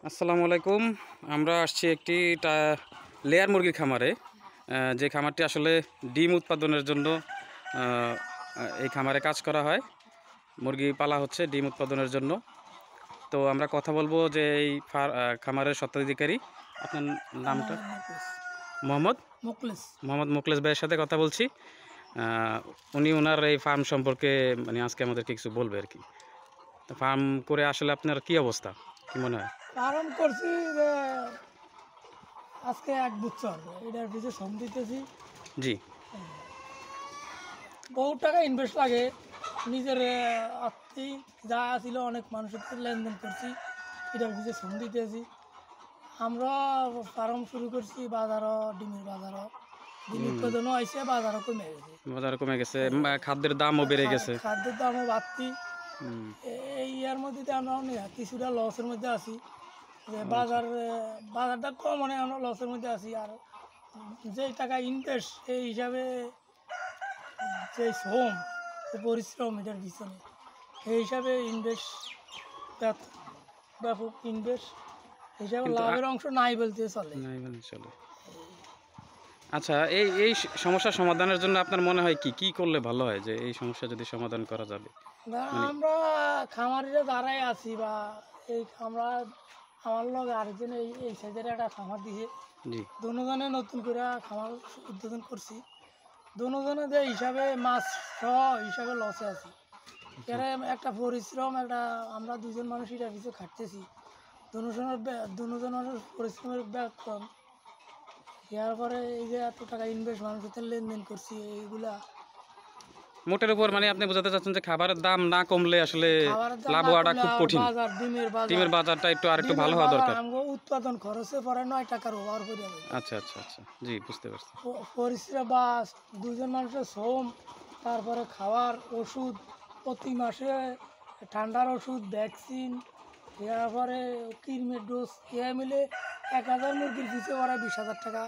আসসালামু আলাইকুম। আমরা আসছি একটি লেয়ার মুরগির খামারে, যে খামারটি আসলে ডিম উৎপাদনের জন্য এই খামারে কাজ করা হয়। মুরগি পালা হচ্ছে ডিম উৎপাদনের জন্য। তো আমরা কথা বলবো যে এই খামারের স্বত্বাধিকারী, আপনার নামটা? মোহাম্মদ মোহাম্মদ মোকলেস ভাইয়ের সাথে কথা বলছি। উনি ওনার এই ফার্ম সম্পর্কে মানে আজকে আমাদেরকে কিছু বলবে আর কি। তো ফার্ম করে আসলে আপনার কি অবস্থা, কি মনে হয়? ফার্ম করছি যে আজকে 1 বছর এটার পিছনে শ্রম দিতেছি। জি। বহু টাকা ইনভেস্ট লাগে, নিজের আর্থিক যা ছিল অনেক মানুষের সাথে লেনদেন করছি, এটার পিছনে শ্রম দিতেছি। আমরা ফার্ম শুরু করছি বাজারও, ডিমের বাজারও, ডিম উৎপাদনও আইসে, বাজারও কমে গেছে। বাজার কমে গেছে, খাদ্যের দামও বেড়ে গেছে। খাদ্যের দামও বাড়তি। এই ইয়ার মধ্যে আমরা কিছুটা লসের মধ্যে আছি, যে বাজারটা কম, মানে আমরা লসের মধ্যে আছি। আর যে টাকা ইনভেস্ট সেই হিসাবে, যে শ্রম, যে পরিশ্রম এটার পিছনে, সেই হিসাবে ইনভেস্ট ব্যাপক ইনভেস্ট হিসাবে লাভের অংশ নাই বলতে চলে। আচ্ছা, এই সমস্যা সমাধানের জন্য আপনার মনে হয় কি করলে ভালো হয়, যে এই সমস্যা যদি সমাধান করা যাবে? আমরা খামারিরা দাঁড়াই আছি, বা এই আমরা আমার লোক আরেকজন এই সাইডের একটা খামার দিয়ে দুজনে নতুন করে খামার উদ্বোধন করছি। দুজনে যে হিসাবে মাছ হিসাবে লসে আছি। এরা একটা পরিশ্রম, একটা আমরা দুজন মানুষ এটা কিছু খাটতেছি, দুজনের পরিশ্রমের ব্যাগ কম। এর পরে এই যে এত টাকা ইনভেস্ট মানুষের লেনদেন করছি, এইগুলা মোটের উপর মানে আপনি বোঝাতে চাচ্ছেন যে খাবারের দাম না কমলে আসলে লাভ হওয়াটা খুব কঠিন। ডিমের বাজারটা আরেকটু ভালো হওয়া দরকার। উৎপাদন খরচে পরে 9 টাকার ওভার করে যাবে। আচ্ছা আচ্ছা আচ্ছা, জি বুঝতে পারছি। পরিশ্রম বা দুজন মানুষের শ্রম, তারপরে খাওয়ার ওষুধ, প্রতি মাসে ঠান্ডার ওষুধ, ভ্যাকসিন, তারপরে কৃমির ডোজ, এ মিলে 1000 মুরগির পিছিয়ে ওরা 20,000 টাকা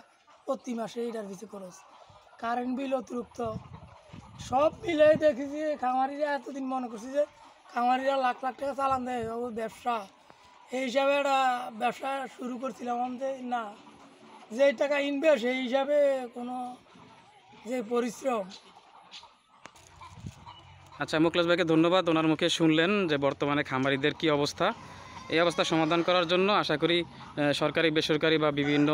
প্রতি মাসে এটার পিছিয়ে খরচ। কারেন্ট বিল অতিরিক্ত, সব মিলে দেখেছি খামারিরা এতদিন মনে করছি যে খামারিরা লাখ লাখ টাকা চালান দেয় ব্যবসা, এই হিসাবে একটা ব্যবসা শুরু করছিলাম আমাদের। না, যে টাকা ইনভেস্ট সেই হিসাবে কোনো যে পরিশ্রম। আচ্ছা, মোকলেস ভাইকে ধন্যবাদ। ওনার মুখে শুনলেন যে বর্তমানে খামারিদের কি অবস্থা। এই অবস্থা সমাধান করার জন্য আশা করি সরকারি, বেসরকারি বা বিভিন্ন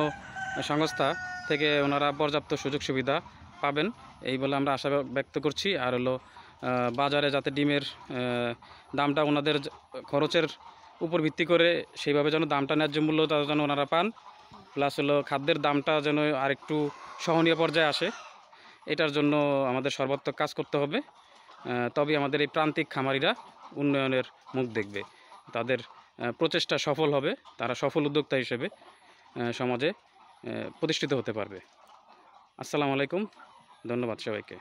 সংস্থা থেকে ওনারা পর্যাপ্ত সুযোগ সুবিধা পাবেন, এই বলে আমরা আশা ব্যক্ত করছি। আর হলো বাজারে যাতে ডিমের দামটা ওনাদের খরচের উপর ভিত্তি করে সেইভাবে যেন দামটা ন্যায্য মূল্য যেন ওনারা পান, প্লাস হলো খাদ্যের দামটা যেন আরেকটু সহনীয় পর্যায়ে আসে, এটার জন্য আমাদের সর্বাত্মক কাজ করতে হবে। তবে আমাদের এই প্রান্তিক খামারিরা উন্নয়নের মুখ দেখবে, তাদের প্রচেষ্টা সফল হবে, তারা সফল উদ্যোক্তা হিসেবে সমাজে প্রতিষ্ঠিত হতে পারবে। আসসালামু আলাইকুম, ধন্যবাদ সবাইকে।